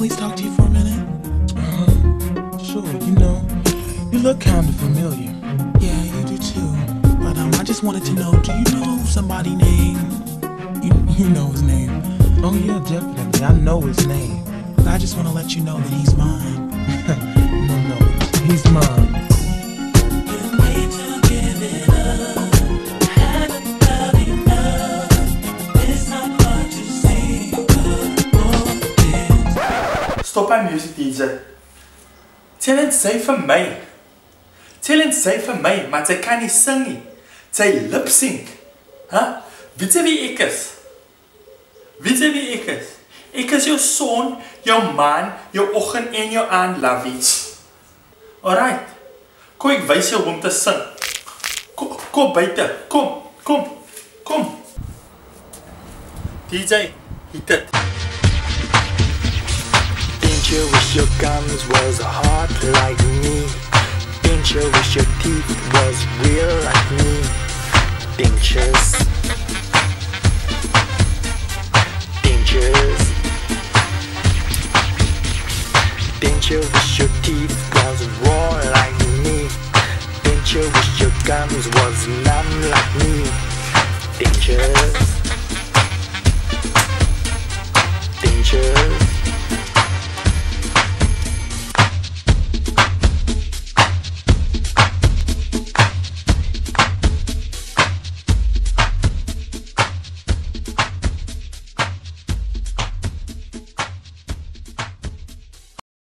please talk to you for a minute? Sure, you look kinda familiar. Yeah, you do too. But I just wanted to know, do you know somebody named... You know his name. Oh yeah, definitely. I know his name. I just want to let you know that he's mine. No, he's mine. Stop my music DJ. Tell sy vir my. Tell sy vir my, maar sy kan nie sing nie. Sy lip sync. Weet jy wie ek is? Weet jy wie ek is? Ek is jou son, jou maan, jou oggend en jou aand lovies. Alright. Kom ek wys jou hoe om te sing. Kom buite. Kom. DJ, hit it. Didn't you wish your gums was hard like me? Didn't you wish your teeth was real like me? Dentures. Didn't you wish your teeth was raw like me? Didn't you wish your gums was numb like me? Dentures.